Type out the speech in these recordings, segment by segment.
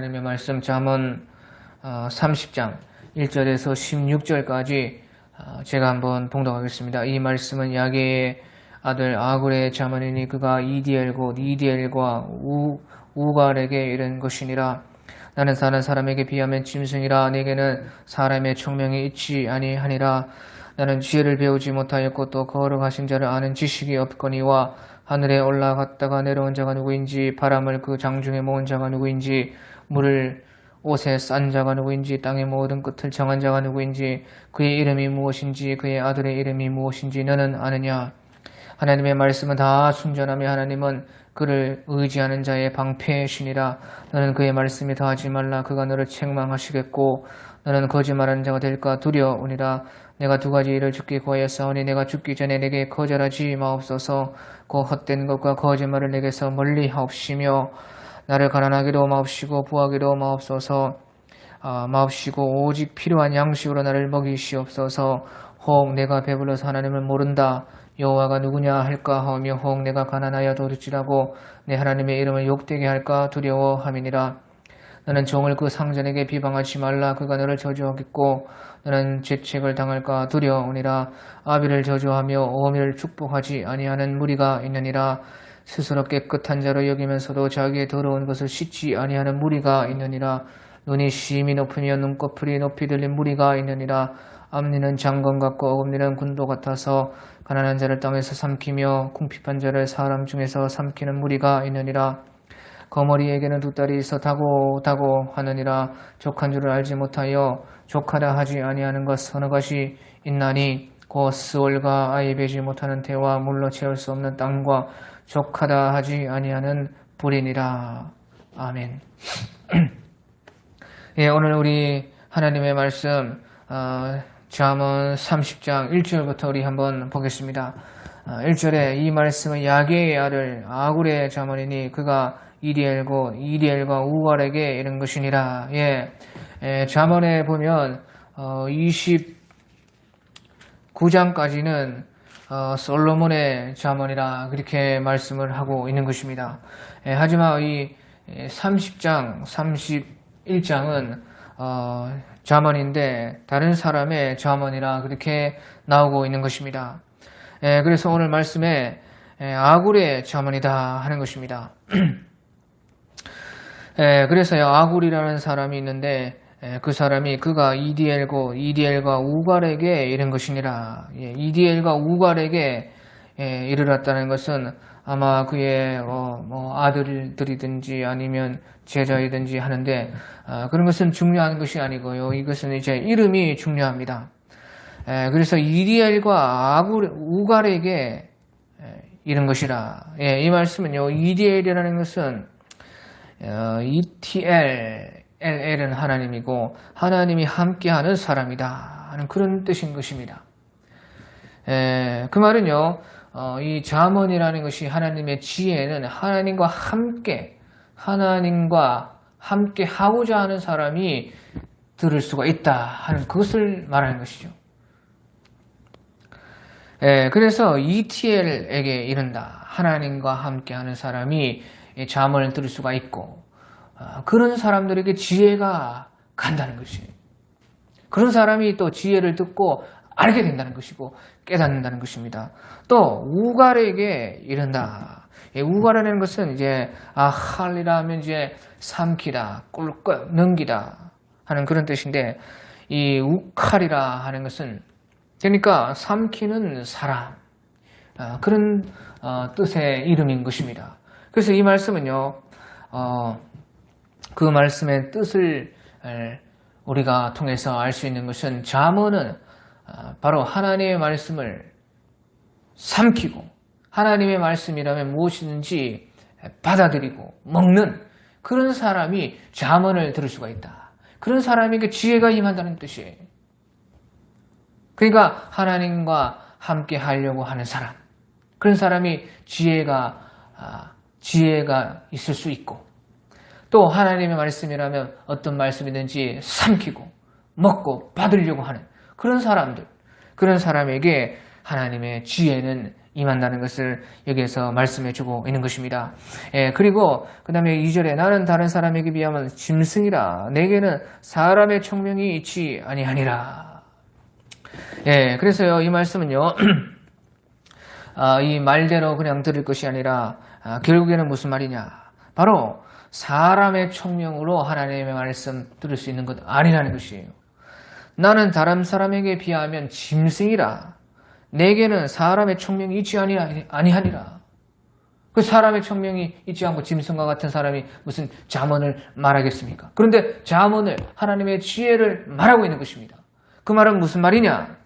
하나님의 말씀 잠언 30장 1절에서 16절까지 제가 한번 봉독하겠습니다. 이 말씀은 야게의 아들 아굴의 잠언이니 그가 이디엘 곧 이디엘과 우갈에게 이른 것이니라. 나는 사는 사람에게 비하면 짐승이라. 내게는 사람의 총명이 있지 아니하니라. 나는 지혜를 배우지 못하였고 또 거룩하신 자를 아는 지식이 없거니와 하늘에 올라갔다가 내려온 자가 누구인지, 바람을 그 장중에 모은 자가 누구인지, 물을 옷에 싼 자가 누구인지, 땅의 모든 끝을 정한 자가 누구인지, 그의 이름이 무엇인지, 그의 아들의 이름이 무엇인지 너는 아느냐? 하나님의 말씀은 다 순전하며 하나님은 그를 의지하는 자의 방패시니라. 너는 그의 말씀이 더하지 말라. 그가 너를 책망하시겠고 너는 거짓말하는 자가 될까 두려우니라. 내가 두 가지 일을 죽기 구하였사오니 내가 죽기 전에 내게 거절하지 마옵소서. 그 헛된 것과 거짓말을 내게서 멀리 하옵시며 나를 가난하기도 마옵시고 부하기도 마옵소서. 마옵시고 오직 필요한 양식으로 나를 먹이시옵소서. 혹 내가 배불러서 하나님을 모른다. 여호와가 누구냐 할까 하며 혹 내가 가난하여 도둑질하고 내 하나님의 이름을 욕되게 할까 두려워함이니라. 너는 종을 그 상전에게 비방하지 말라. 그가 너를 저주하겠고 너는 죄책을 당할까 두려우니라. 아비를 저주하며 어미를 축복하지 아니하는 무리가 있느니라. 스스로 깨끗한 자로 여기면서도 자기의 더러운 것을 씻지 아니하는 무리가 있느니라. 눈이 심히 높으며 눈꺼풀이 높이 들린 무리가 있느니라. 앞니는 장건 같고 어금니는 군도 같아서 가난한 자를 땅에서 삼키며 궁핍한 자를 사람 중에서 삼키는 무리가 있느니라. 거머리에게는 두 딸이 있어 다고 하느니라. 족한 줄을 알지 못하여 족하다 하지 아니하는 것 어느 것이 있나니 곧 스올과 아이 베지 못하는 태와 물로 채울 수 없는 땅과 족하다 하지 아니하는 불이니라. 아멘. 예, 오늘 우리 하나님의 말씀 잠언 30장 1절부터 우리 한번 보겠습니다. 1절에 이 말씀은 야게의 아들 아굴의 잠언이니 그가 이디엘과 우갈에게 이른 것이니라. 예, 잠언에 보면 29장까지는 솔로몬의 잠언이라 그렇게 말씀을 하고 있는 것입니다. 하지만 이 30장, 31장은 잠언인데 다른 사람의 잠언이라 그렇게 나오고 있는 것입니다. 그래서 오늘 말씀에 아굴의 잠언이다 하는 것입니다. 그래서요, 아굴이라는 사람이 있는데 그 사람이 그가 이디엘과 우갈에게 이른 것이니라. 이디엘과 우갈에게 이르렀다는 것은 아마 그의 아들들이든지 아니면 제자이든지 하는데 그런 것은 중요한 것이 아니고요. 이것은 이제 이름이 중요합니다. 그래서 이디엘과 우갈에게 이른 것이라. 이 말씀은요, 이디엘이라는 것은 ETL은 하나님이고 하나님이 함께하는 사람이다 하는 그런 뜻인 것입니다. 그 말은요, 이 잠언이라는 것이 하나님의 지혜는 하나님과 함께 하고자 하는 사람이 들을 수가 있다 하는 그것을 말하는 것이죠. 그래서 ETL에게 이른다. 하나님과 함께 하는 사람이 잠언을 들을 수가 있고 그런 사람들에게 지혜가 간다는 것이에요. 그런 사람이 또 지혜를 듣고 알게 된다는 것이고 깨닫는다는 것입니다. 또 우갈에게 이른다. 우갈이라는 것은 이제 할리라 하면 이제 삼키다, 꿀꺽 넘기다 하는 그런 뜻인데 이 우칼이라 하는 것은 그러니까 삼키는 사람 그런 뜻의 이름인 것입니다. 그래서 이 말씀은요, 그 말씀의 뜻을 우리가 통해서 알 수 있는 것은 잠언은 바로 하나님의 말씀을 삼키고 하나님의 말씀이라면 무엇이든지 받아들이고 먹는 그런 사람이 잠언을 들을 수가 있다. 그런 사람에게 지혜가 임한다는 뜻이에요. 그러니까 하나님과 함께 하려고 하는 사람, 그런 사람이 지혜가 있을 수 있고 또 하나님의 말씀이라면 어떤 말씀이든지 삼키고 먹고 받으려고 하는 그런 사람들, 그런 사람에게 하나님의 지혜는 임한다는 것을 여기에서 말씀해 주고 있는 것입니다. 그리고 그 다음에 2절에 나는 다른 사람에게 비하면 짐승이라 내게는 사람의 총명이 있지 아니하니라. 그래서요 이 말씀은요 이 말대로 그냥 들을 것이 아니라 결국에는 무슨 말이냐, 바로 사람의 총명으로 하나님의 말씀 들을 수 있는 것 아니라는 것이에요. 나는 다른 사람에게 비하면 짐승이라 내게는 사람의 총명이 있지 아니하니라. 그 사람의 총명이 있지 않고 짐승과 같은 사람이 무슨 잠언을 말하겠습니까? 그런데 잠언을, 하나님의 지혜를 말하고 있는 것입니다. 그 말은 무슨 말이냐?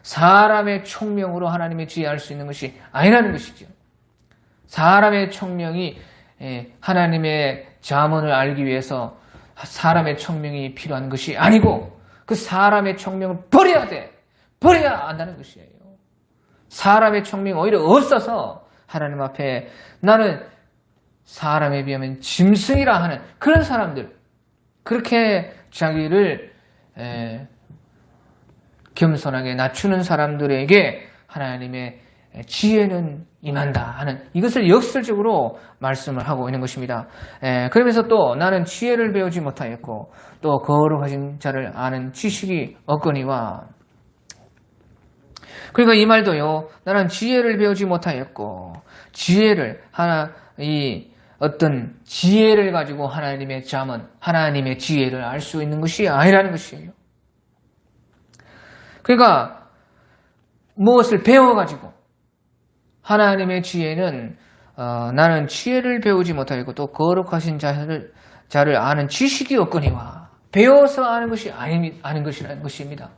사람의 총명으로 하나님의 지혜 알 수 있는 것이 아니라는 것이죠. 사람의 총명이 하나님의 잠언을 알기 위해서 사람의 총명이 필요한 것이 아니고 그 사람의 총명을 버려야 돼. 버려야 한다는 것이에요. 사람의 총명이 오히려 없어서 하나님 앞에 나는 사람에 비하면 짐승이라 하는 그런 사람들, 그렇게 자기를 겸손하게 낮추는 사람들에게 하나님의 지혜는 임한다 하는 이것을 역설적으로 말씀을 하고 있는 것입니다. 그러면서 또 나는 지혜를 배우지 못하였고 또 거룩하신 자를 아는 지식이 없거니와. 그러니까 이 말도요, 나는 지혜를 배우지 못하였고 지혜를 어떤 지혜를 가지고 하나님의 잠언, 하나님의 지혜를 알 수 있는 것이 아니라는 것이에요. 그러니까 무엇을 배워가지고 하나님의 지혜는 나는 지혜를 배우지 못하고 또 거룩하신 자를 아는 지식이 없거니와. 배워서 아는 것이 아는 것이라는 것입니다.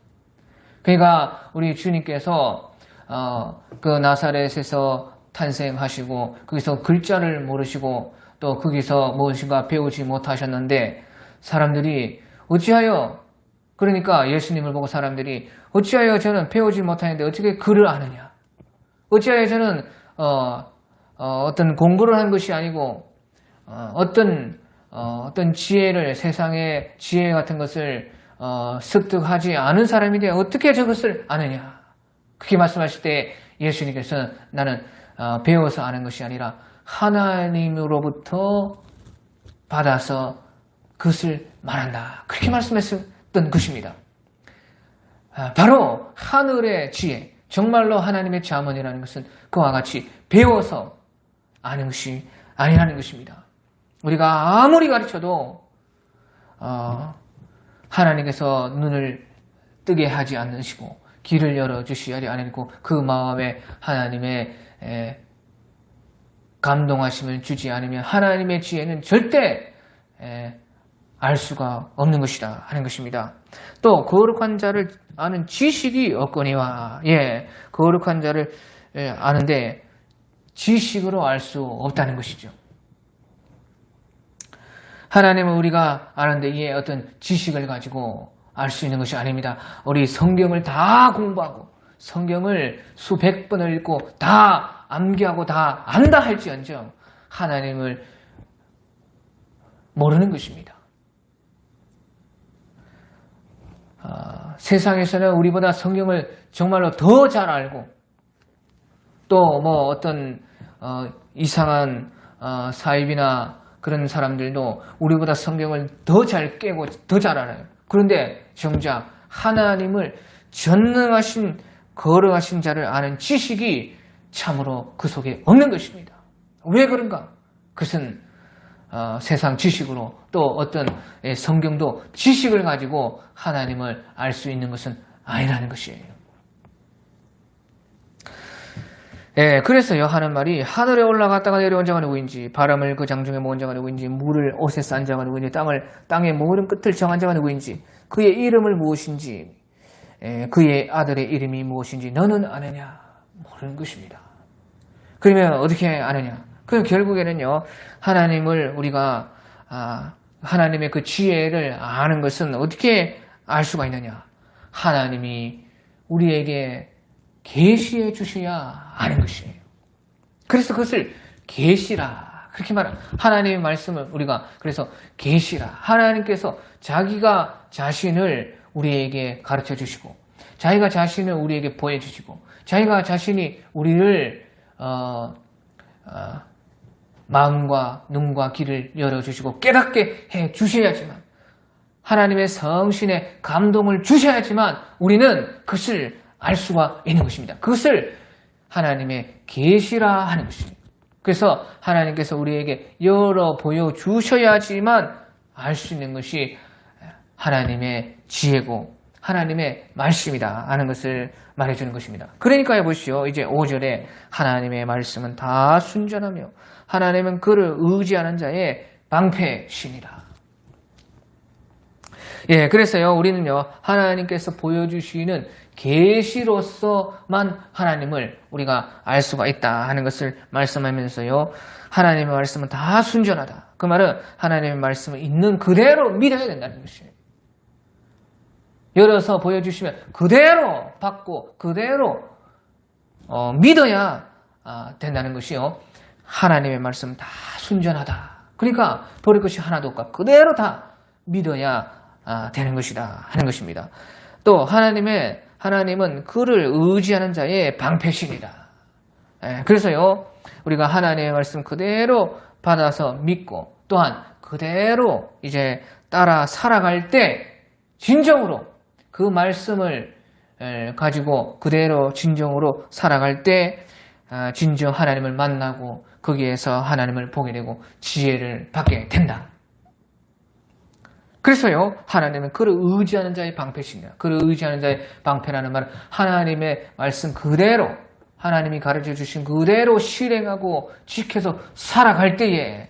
그러니까 우리 주님께서 그 나사렛에서 탄생하시고 거기서 글자를 모르시고 또 거기서 무엇인가 배우지 못하셨는데 사람들이 어찌하여, 그러니까 예수님을 보고 사람들이 어찌하여 저는 배우지 못하는데 어떻게 글을 아느냐, 어찌하여 저는 어떤 공부를 한 것이 아니고 어떤 지혜를, 세상의 지혜 같은 것을 습득하지 않은 사람인데 어떻게 저것을 아느냐. 그렇게 말씀하실 때 예수님께서 나는 배워서 아는 것이 아니라 하나님으로부터 받아서 그것을 말한다. 그렇게 말씀했던 것입니다. 바로 하늘의 지혜, 정말로 하나님의 잠언이라는 것은 그와 같이 배워서 아는 것이 아니라는 것입니다. 우리가 아무리 가르쳐도 하나님께서 눈을 뜨게 하지 않으시고 길을 열어주시지 않고 그 마음에 하나님의 감동하심을 주지 않으면 하나님의 지혜는 절대 알 수가 없는 것이다 하는 것입니다. 또 거룩한 자를 아는 지식이 없거니와. 거룩한 자를 아는데 지식으로 알 수 없다는 것이죠. 하나님은 우리가 아는데 이에 어떤 지식을 가지고 알 수 있는 것이 아닙니다. 우리 성경을 다 공부하고 성경을 수백 번을 읽고 다 암기하고 다 안다 할지언정 하나님을 모르는 것입니다. 세상에서는 우리보다 성경을 정말로 더 잘 알고 또 뭐 어떤 이상한 사입이나 그런 사람들도 우리보다 성경을 더 잘 깨고 더 잘 알아요. 그런데 정작 하나님을 전능하신 거룩하신 자를 아는 지식이 참으로 그 속에 없는 것입니다. 왜 그런가? 그것은 세상 지식으로 또 어떤 성경도 지식을 가지고 하나님을 알 수 있는 것은 아니라는 것이에요. 그래서요 하는 말이 하늘에 올라갔다가 내려온 자가 누구인지, 바람을 그 장중에 모은 자가 누구인지, 물을 옷에 싼 자가 누구인지, 땅의 모든 끝을 정한 자가 누구인지, 그의 이름을 무엇인지, 그의 아들의 이름이 무엇인지 너는 아느냐? 모르는 것입니다. 그러면 어떻게 아느냐? 그럼 결국에는요 하나님을 우리가 하나님의 그 지혜를 아는 것은 어떻게 알 수가 있느냐? 하나님이 우리에게 계시해 주셔야 아는 것이에요. 그래서 그것을 계시라 그렇게 말합니다. 하나님의 말씀을 우리가 그래서 계시라, 하나님께서 자기가 자신을 우리에게 가르쳐 주시고 자기가 자신을 우리에게 보여주시고 자기가 자신이 우리를 마음과 눈과 귀를 열어주시고 깨닫게 해주셔야지만, 하나님의 성신의 감동을 주셔야지만 우리는 그것을 알 수가 있는 것입니다. 그것을 하나님의 계시라 하는 것입니다. 그래서 하나님께서 우리에게 열어 보여주셔야지만 알 수 있는 것이 하나님의 지혜고 하나님의 말씀이다 하는 것을 말해주는 것입니다. 그러니까 보시오. 이제 5절에 하나님의 말씀은 다 순전하며 하나님은 그를 의지하는 자의 방패시니라. 예, 그래서요, 우리는요, 하나님께서 보여주시는 계시로서만 하나님을 우리가 알 수가 있다 하는 것을 말씀하면서요, 하나님의 말씀은 다 순전하다. 그 말은 하나님의 말씀을 있는 그대로 믿어야 된다는 것이에요. 열어서 보여주시면 그대로 받고 그대로 믿어야 된다는 것이요. 하나님의 말씀 다 순전하다. 그러니까 버릴 것이 하나도 없고 그대로 다 믿어야 되는 것이다 하는 것입니다. 또 하나님은 그를 의지하는 자의 방패시니라. 그래서요, 우리가 하나님의 말씀 그대로 받아서 믿고 또한 그대로 이제 따라 살아갈 때 진정으로 그 말씀을 가지고 그대로 진정으로 살아갈 때 진정 하나님을 만나고 거기에서 하나님을 보게 되고 지혜를 받게 된다. 그래서요, 하나님은 그를 의지하는 자의 방패시니라. 그를 의지하는 자의 방패라는 말은 하나님의 말씀 그대로, 하나님이 가르쳐 주신 그대로 실행하고 지켜서 살아갈 때에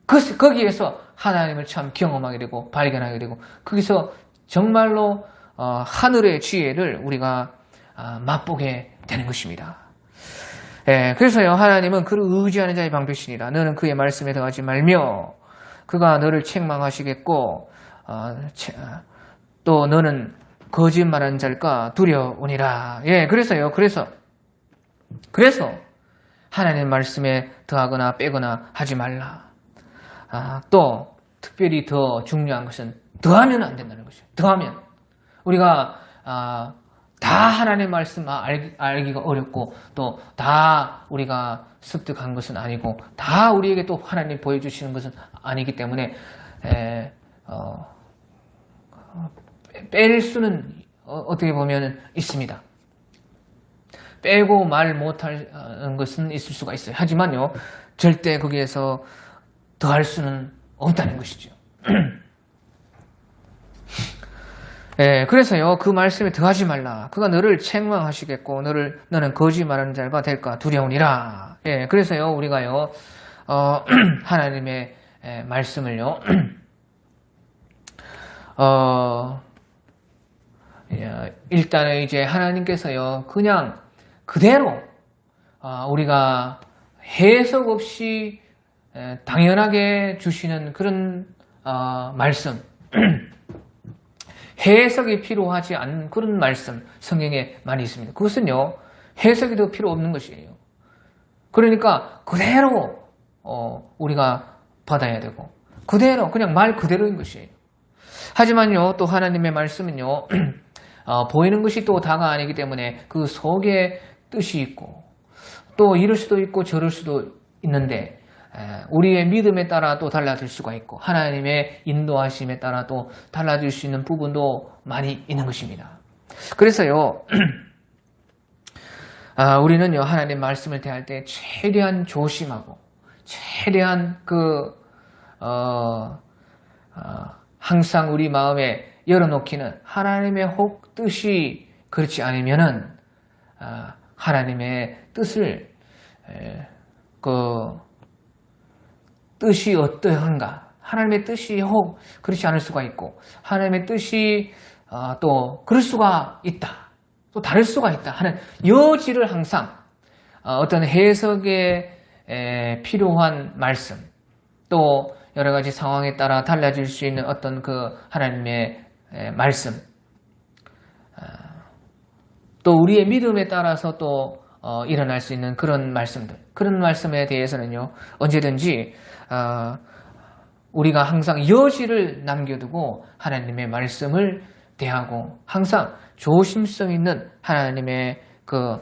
거기에서 하나님을 참 경험하게 되고 발견하게 되고 거기서 정말로 하늘의 지혜를 우리가 맛보게 되는 것입니다. 그래서요, 하나님은 그를 의지하는 자의 방패시니라. 너는 그의 말씀에 더하지 말며 그가 너를 책망하시겠고 또 너는 거짓말하는 자일까 두려우니라. 그래서 하나님의 말씀에 더하거나 빼거나 하지 말라. 또 특별히 더 중요한 것은 더하면 안 된다는 것이에요. 더하면 우리가 다 하나님의 말씀 알기가 어렵고 또 다 우리가 습득한 것은 아니고 다 우리에게 또 하나님 보여주시는 것은 아니기 때문에 뺄 수는 어떻게 보면 있습니다. 빼고 말 못하는 것은 있을 수가 있어요. 하지만요, 절대 거기에서 더할 수는 없다는 것이죠. 그래서요, 그 말씀에 더하지 말라. 그가 너를 책망하시겠고 너는 거짓말하는 자가 될까 두려우니라. 그래서요, 우리가요, 하나님의 말씀을요, 일단은 이제 하나님께서요, 그냥 그대로 우리가 해석 없이 당연하게 주시는 그런 말씀, 해석이 필요하지 않은 그런 말씀 성경에 많이 있습니다. 그것은요, 해석이 더 필요 없는 것이에요. 그러니까 그대로 우리가 받아야 되고 그대로 그냥 말 그대로인 것이에요. 하지만요, 또 하나님의 말씀은요, 보이는 것이 또 다가 아니기 때문에 그 속에 뜻이 있고 또 이럴 수도 있고 저럴 수도 있는데 우리의 믿음에 따라 또 달라질 수가 있고 하나님의 인도하심에 따라 또 달라질 수 있는 부분도 많이 있는 것입니다. 그래서요, 우리는요, 하나님 말씀을 대할 때 최대한 조심하고 최대한 항상 우리 마음에 열어놓기는 하나님의 혹 뜻이 그렇지 않으면은 하나님의 뜻을 뜻이 어떠한가? 하나님의 뜻이 혹 그렇지 않을 수가 있고 하나님의 뜻이 또 그럴 수가 있다. 또 다를 수가 있다 하는 여지를 항상 어떤 해석에 필요한 말씀 또 여러 가지 상황에 따라 달라질 수 있는 어떤 그 하나님의 말씀 또 우리의 믿음에 따라서 또 일어날 수 있는 그런 말씀들 그런 말씀에 대해서는요 언제든지 우리가 항상 여지를 남겨두고 하나님의 말씀을 대하고 항상 조심성 있는 하나님의 그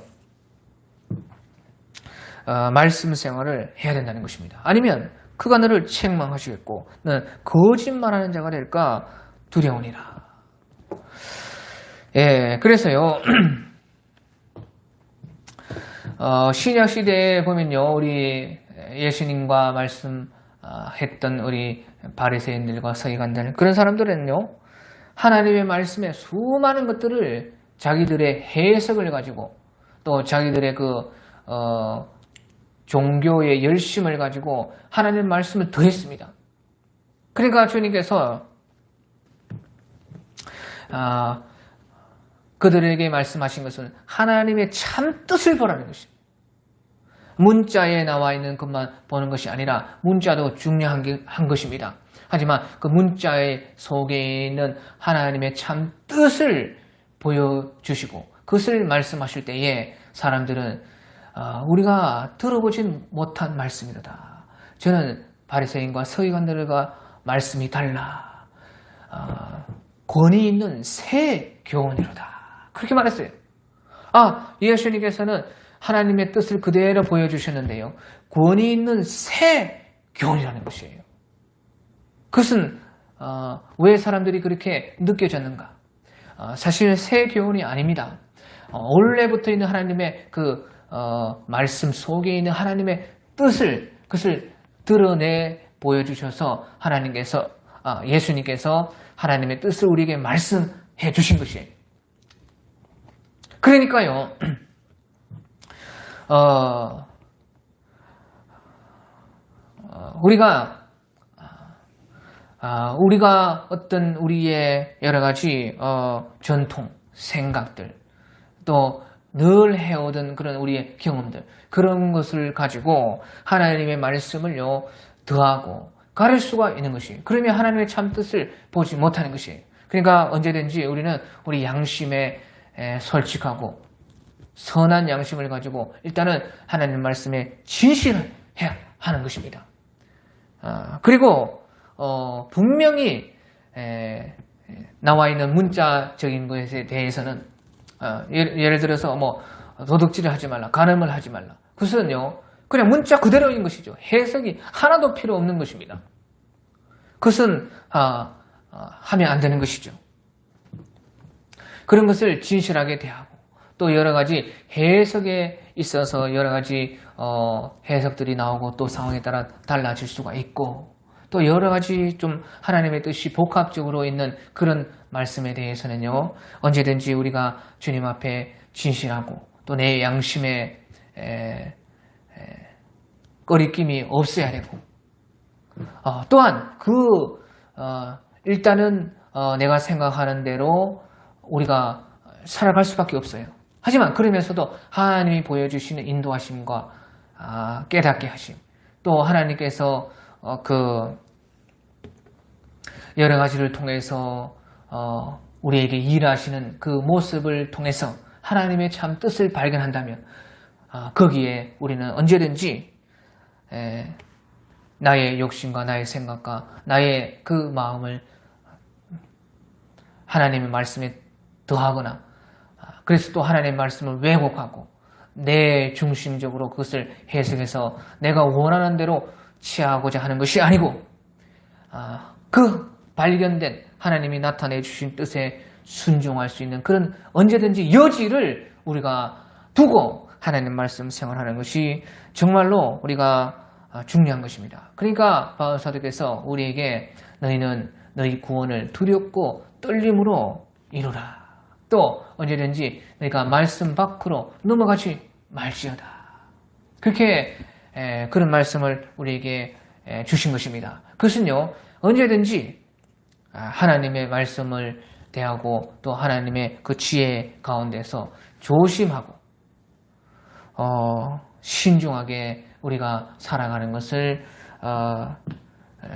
말씀 생활을 해야 된다는 것입니다. 아니면 그가 너를 책망하시겠고 너는 거짓말하는 자가 될까 두려우니라. 예, 그래서요. 신약 시대에 보면요, 우리 예수님과 말씀했던 우리 바리새인들과 서기관들, 그런 사람들은요, 하나님의 말씀에 수많은 것들을 자기들의 해석을 가지고 또 자기들의 종교의 열심을 가지고 하나님의 말씀을 더했습니다. 그러니까 주님께서 그들에게 말씀하신 것은 하나님의 참 뜻을 보라는 것입니다. 문자에 나와 있는 것만 보는 것이 아니라 문자도 중요한 것입니다. 하지만 그 문자의 속에 있는 하나님의 참 뜻을 보여주시고 그것을 말씀하실 때에 사람들은 우리가 들어보진 못한 말씀이로다. 저는 바리새인과 서기관들과 말씀이 달라. 권위 있는 새 교훈이로다. 그렇게 말했어요. 예수님께서는 하나님의 뜻을 그대로 보여주셨는데요. 권위 있는 새 교훈이라는 것이에요. 그것은 왜 사람들이 그렇게 느껴졌는가? 사실 새 교훈이 아닙니다. 원래부터 있는 하나님의 말씀 속에 있는 하나님의 그것을 드러내 보여주셔서 예수님께서 하나님의 뜻을 우리에게 말씀해 주신 것이에요. 그러니까요, 우리가 어떤 우리의 여러 가지 전통, 생각들, 또 늘 해오던 그런 우리의 경험들, 그런 것을 가지고 하나님의 말씀을요 더하고 가릴 수가 있는 것이에요. 그러면 하나님의 참 뜻을 보지 못하는 것이에요. 그러니까 언제든지 우리는 우리 양심에 솔직하고 선한 양심을 가지고 일단은 하나님 말씀에 진실을 해야 하는 것입니다. 그리고 분명히 나와 있는 문자적인 것에 대해서는 예를 들어서 도둑질을 하지 말라, 간음을 하지 말라. 그것은요 그냥 문자 그대로인 것이죠. 해석이 하나도 필요 없는 것입니다. 그것은 하면 안 되는 것이죠. 그런 것을 진실하게 대하고 또 여러 가지 해석에 있어서 여러 가지 해석들이 나오고 또 상황에 따라 달라질 수가 있고 또 여러 가지 좀 하나님의 뜻이 복합적으로 있는 그런 말씀에 대해서는요 언제든지 우리가 주님 앞에 진실하고 또 내 양심에 꺼리낌이 없어야 되고 또한 일단은 내가 생각하는 대로 우리가 살아갈 수밖에 없어요. 하지만 그러면서도 하나님이 보여주시는 인도하심과 깨닫게 하심, 또 하나님께서 여러 가지를 통해서 우리에게 일하시는 그 모습을 통해서 하나님의 참 뜻을 발견한다면 거기에 우리는 언제든지 나의 욕심과 나의 생각과 나의 그 마음을 하나님의 말씀에 더하거나 그래서 또 하나님의 말씀을 왜곡하고 내 중심적으로 그것을 해석해서 내가 원하는 대로 취하고자 하는 것이 아니고 그 발견된 하나님이 나타내 주신 뜻에 순종할 수 있는 그런 언제든지 여지를 우리가 두고 하나님 말씀 생활하는 것이 정말로 우리가 중요한 것입니다. 그러니까 바울 사도께서 우리에게 너희는 너희 구원을 두렵고 떨림으로 이루라. 또 언제든지 너희가 말씀 밖으로 넘어가지 말지어다. 그렇게 그런 말씀을 우리에게 주신 것입니다. 그것은요 언제든지 하나님의 말씀을 대하고 또 하나님의 그 지혜 가운데서 조심하고 신중하게 우리가 살아가는 것을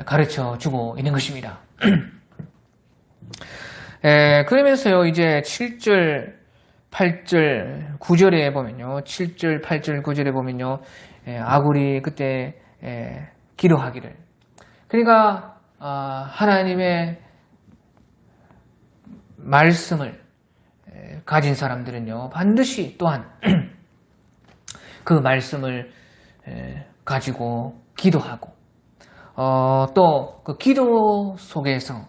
가르쳐 주고 있는 것입니다. 그러면서요 이제 7절, 8절, 9절에 보면요 7절, 8절, 9절에 보면요 아굴이 그때 기도하기를 그러니까 하나님의 말씀을 가진 사람들은요, 반드시 또한 그 말씀을 가지고 기도하고, 또 그 기도 속에서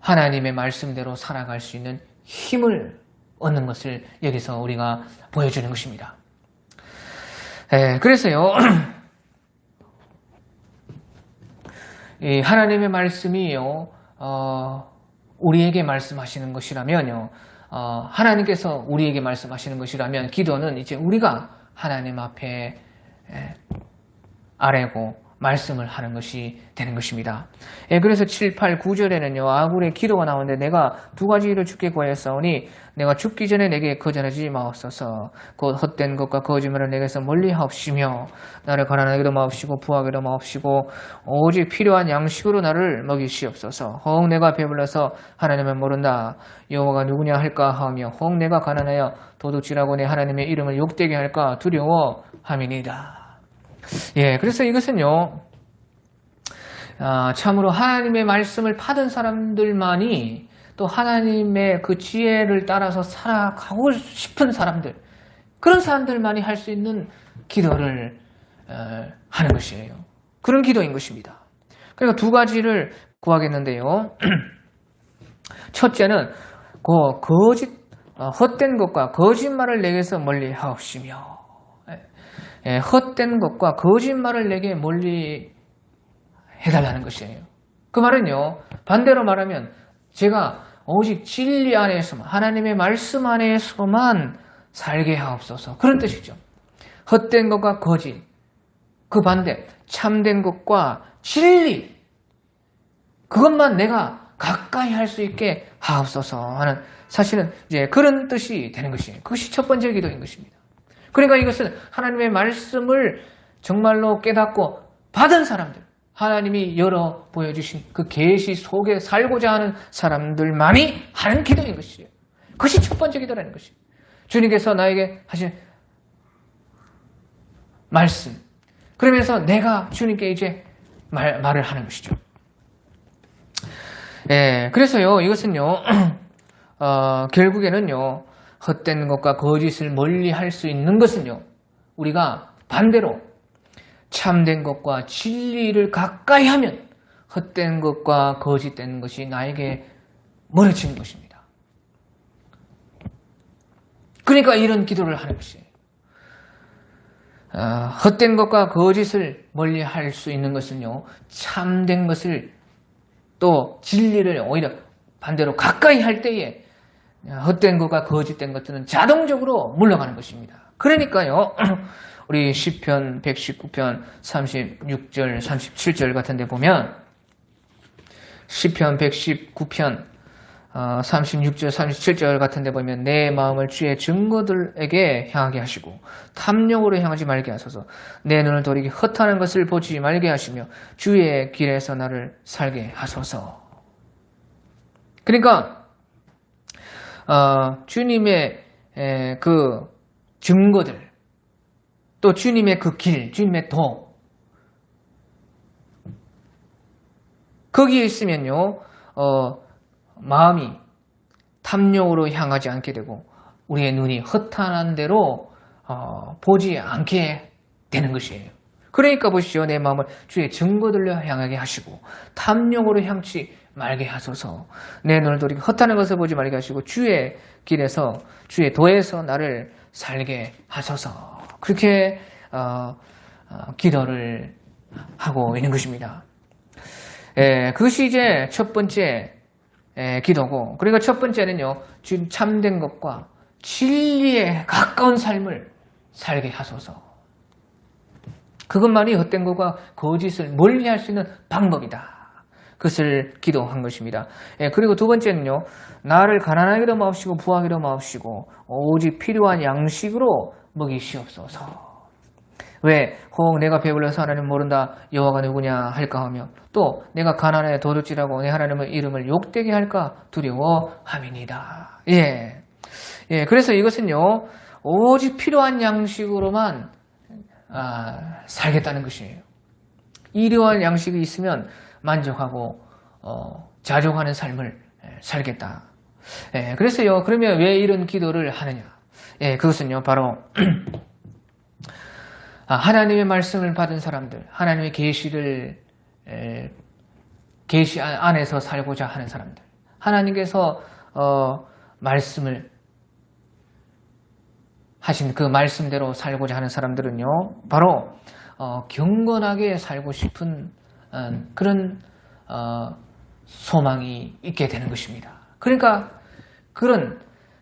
하나님의 말씀대로 살아갈 수 있는 힘을 얻는 것을 여기서 우리가 보여주는 것입니다. 그래서요, 이 하나님의 말씀이요, 우리에게 말씀하시는 것이라면요, 하나님께서 우리에게 말씀하시는 것이라면 기도는 이제 우리가 하나님 앞에 아뢰고 말씀을 하는 것이 되는 것입니다. 그래서 7, 8, 9절에는요, 아굴의 기도가 나오는데 내가 두 가지를 주께 구하였사오니 내가 죽기 전에 내게 거절하지 마옵소서. 곧 헛된 것과 거짓말을 내게서 멀리 하옵시며 나를 가난하게도 마옵시고 부하게도 마옵시고 오직 필요한 양식으로 나를 먹이시옵소서. 혹 내가 배불러서 하나님을 모른다 여호와가 누구냐 할까 하며 혹 내가 가난하여 도둑질하고 내 하나님의 이름을 욕되게 할까 두려워함이니이다. 그래서 이것은요, 참으로 하나님의 말씀을 받은 사람들만이 또 하나님의 그 지혜를 따라서 살아가고 싶은 사람들, 그런 사람들만이 할 수 있는 기도를 하는 것이에요. 그런 기도인 것입니다. 그러니까 두 가지를 구하겠는데요. 첫째는 헛된 것과 거짓말을 내게서 멀리 하옵시며, 헛된 것과 거짓말을 내게 멀리 해달라는 것이에요. 그 말은요, 반대로 말하면 제가 오직 진리 안에서만, 하나님의 말씀 안에서만 살게 하옵소서, 그런 뜻이죠. 헛된 것과 거짓, 그 반대 참된 것과 진리, 그것만 내가 가까이 할 수 있게 하옵소서 하는, 사실은 이제 그런 뜻이 되는 것이에요. 그것이 첫 번째 기도인 것입니다. 그러니까 이것은 하나님의 말씀을 정말로 깨닫고 받은 사람들, 하나님이 열어 보여주신 그 계시 속에 살고자 하는 사람들만이 하는 기도인 것이에요. 그것이 첫 번째 기도라는 것이에요. 주님께서 나에게 하신 말씀, 그러면서 내가 주님께 이제 말을 하는 것이죠. 그래서요, 이것은요, 결국에는요, 헛된 것과 거짓을 멀리 할 수 있는 것은요, 우리가 반대로 참된 것과 진리를 가까이 하면 헛된 것과 거짓된 것이 나에게 멀어지는 것입니다. 그러니까 이런 기도를 하는 것이에요. 헛된 것과 거짓을 멀리 할 수 있는 것은요, 참된 것을 또 진리를 오히려 반대로 가까이 할 때에 헛된 것과 거짓된 것들은 자동적으로 물러가는 것입니다. 그러니까요, 우리 시편 119편 36절, 37절 같은 데 보면 시편 119편 36절, 37절 같은 데 보면 내 마음을 주의 증거들에게 향하게 하시고 탐욕으로 향하지 말게 하소서. 내 눈을 돌이켜 헛하는 것을 보지 말게 하시며 주의 길에서 나를 살게 하소서. 그러니까 주님의 그 증거들, 또 주님의 그 길, 주님의 도, 거기에 있으면요, 마음이 탐욕으로 향하지 않게 되고 우리의 눈이 허탄한 대로 보지 않게 되는 것이에요. 그러니까 보시죠. 내 마음을 주의 증거들로 향하게 하시고 탐욕으로 향치 말게 하소서. 내 눈을 돌이켜 헛하는 것을 보지 말게 하시고 주의 길에서, 주의 도에서 나를 살게 하소서. 그렇게 기도를 하고 있는 것입니다. 그것이 이제 첫 번째 기도고, 그리고 첫 번째는요, 참된 것과 진리에 가까운 삶을 살게 하소서. 그것만이 헛된 것과 거짓을 멀리할 수 있는 방법이다. 그것을 기도한 것입니다. 그리고 두 번째는요, 나를 가난하게도 마옵시고 부하게도 마옵시고 오직 필요한 양식으로 먹이시옵소서. 왜? 혹 내가 배불러서 하나님 모른다 여호와가 누구냐 할까 하며 또 내가 가난하여 도둑질하고 내 하나님의 이름을 욕되게 할까 두려워함이니이다. 그래서 이것은요, 오직 필요한 양식으로만 살겠다는 것이에요. 일용할 양식이 있으면 만족하고 자족하는 삶을 살겠다. 그래서요, 그러면 왜 이런 기도를 하느냐? 그것은요, 바로 하나님의 말씀을 받은 사람들, 하나님의 계시 안에서 살고자 하는 사람들, 하나님께서 말씀을 하신 그 말씀대로 살고자 하는 사람들은요, 바로 경건하게 살고 싶은 그런 소망이 있게 되는 것입니다. 그러니까 그런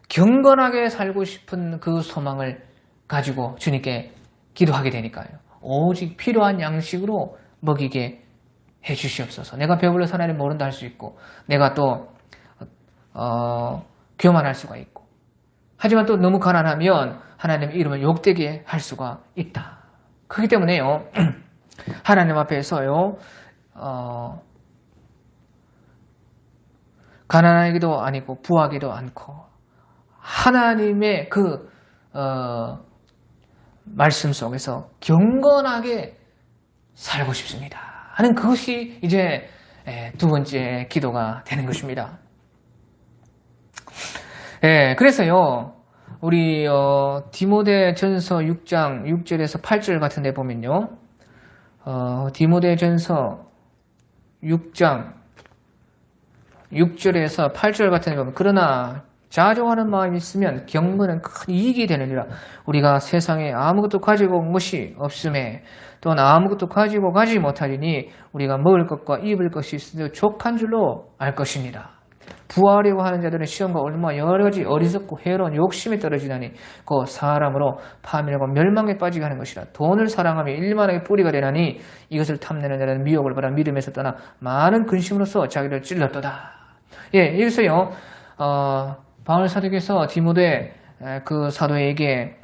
경건하게 살고 싶은 그 소망을 가지고 주님께 기도하게 되니까요. 오직 필요한 양식으로 먹이게 해주시옵소서. 내가 배불러서 하나님 모른다 할 수 있고, 내가 또 교만할 수가 있고, 하지만 또 너무 가난하면 하나님의 이름을 욕되게 할 수가 있다. 그렇기 때문에요, 하나님 앞에서요, 가난하기도 아니고 부하기도 않고 하나님의 그 말씀 속에서 경건하게 살고 싶습니다 하는 그것이 이제 두 번째 기도가 되는 것입니다. 그래서요, 우리 디모데전서 6장 6절에서 8절 같은 데 보면요, 디모데전서 6장 6절에서 8절 같은 데 보면, 그러나 자족하는 마음이 있으면 경건은 큰 이익이 되느니라. 우리가 세상에 아무것도 가지고 온 것이 없음에 또는 아무것도 가지고 가지 못하리니 우리가 먹을 것과 입을 것이 있으되 족한 줄로 알 것입니다. 부하려고 하는 자들은 시험과 얼마 여러 가지 어리석고 해로운 욕심에 떨어지나니 그 사람으로 파멸과 멸망에 빠지게 하는 것이라. 돈을 사랑하며 일만하게 뿌리가 되나니 이것을 탐내는 자는 미혹을 받아 믿음에서 떠나 많은 근심으로써 자기를 찔렀도다. 여기서요, 바울 사도께서 디모데 그 사도에게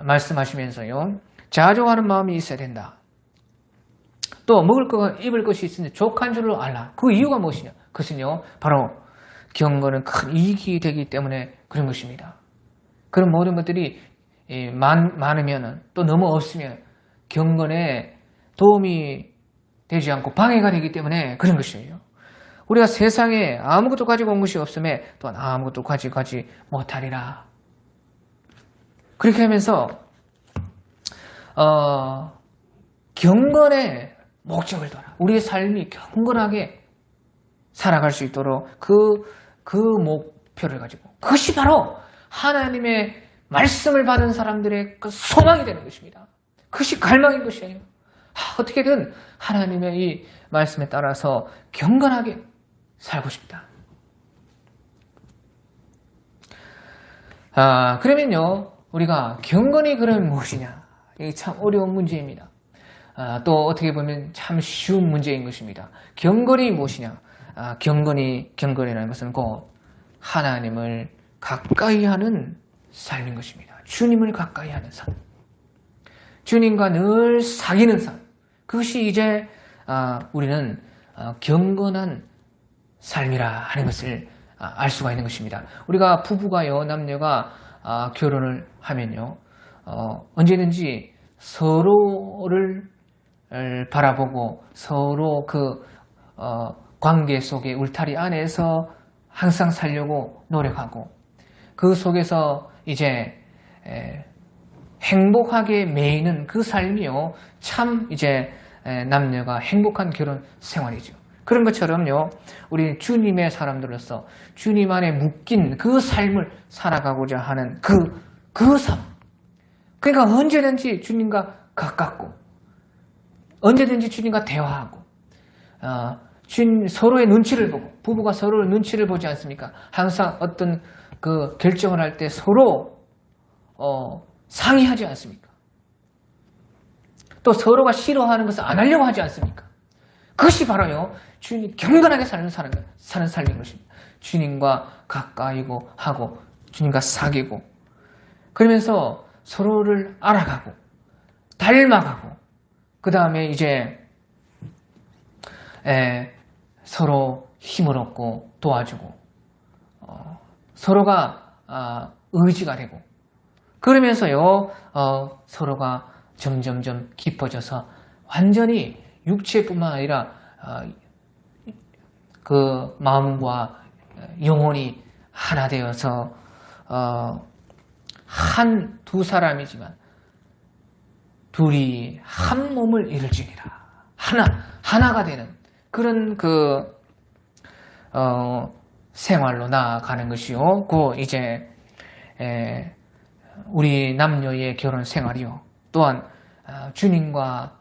말씀하시면서요, 자족하는 마음이 있어야 된다. 또 먹을 것, 입을 것이 있으니 족한 줄로 알라. 그 이유가 무엇이냐? 그것은요, 바로 경건은 큰 이익이 되기 때문에 그런 것입니다. 그런 모든 것들이 많으면, 또 너무 없으면 경건에 도움이 되지 않고 방해가 되기 때문에 그런 것이에요. 우리가 세상에 아무것도 가지고 온 것이 없음에 또한 아무것도 가지 못하리라. 그렇게 하면서 경건의 목적을 둬라. 우리의 삶이 경건하게 살아갈 수 있도록 그 목표를 가지고, 그것이 바로 하나님의 말씀을 받은 사람들의 그 소망이 되는 것입니다. 그것이 갈망인 것이에요. 어떻게든 하나님의 이 말씀에 따라서 경건하게 살고 싶다. 그러면요, 우리가 경건이 그러면 무엇이냐? 이게 참 어려운 문제입니다. 또 어떻게 보면 참 쉬운 문제인 것입니다. 경건이 무엇이냐? 경건이라는 것은 곧 하나님을 가까이 하는 삶인 것입니다. 주님을 가까이 하는 삶. 주님과 늘 사귀는 삶. 그것이 이제 우리는 경건한 삶이라 하는 것을 알 수가 있는 것입니다. 우리가 부부가요, 남녀가 결혼을 하면요, 언제든지 서로를 바라보고 서로 그 관계 속에 울타리 안에서 항상 살려고 노력하고, 그 속에서 이제 행복하게 매이는 그 삶이요, 참 이제 남녀가 행복한 결혼 생활이죠. 그런 것처럼요, 우리 주님의 사람들로서 주님 안에 묶인 그 삶을 살아가고자 하는 그 삶. 그러니까 언제든지 주님과 가깝고, 언제든지 주님과 대화하고, 서로의 눈치를 보고, 부부가 서로의 눈치를 보지 않습니까? 항상 어떤 그 결정을 할 때 서로 상의하지 않습니까? 또 서로가 싫어하는 것을 안 하려고 하지 않습니까? 그것이 바로요, 주님 경건하게 사는 삶인 것입니다. 주님과 가까이고 하고, 주님과 사귀고, 그러면서 서로를 알아가고, 닮아가고, 그 다음에 이제 서로 힘을 얻고 도와주고, 서로가 의지가 되고, 그러면서요, 서로가 점점점 깊어져서 완전히 육체뿐만 아니라 그 마음과 영혼이 하나 되어서 두 사람이지만 둘이 한 몸을 이룰지니라. 하나가 되는 그런 생활로 나아가는 것이요. 이제 우리 남녀의 결혼 생활이요. 또한 주님과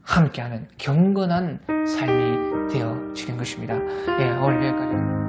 함께하는 경건한 삶이 되어지는 것입니다. 오늘 여기까지.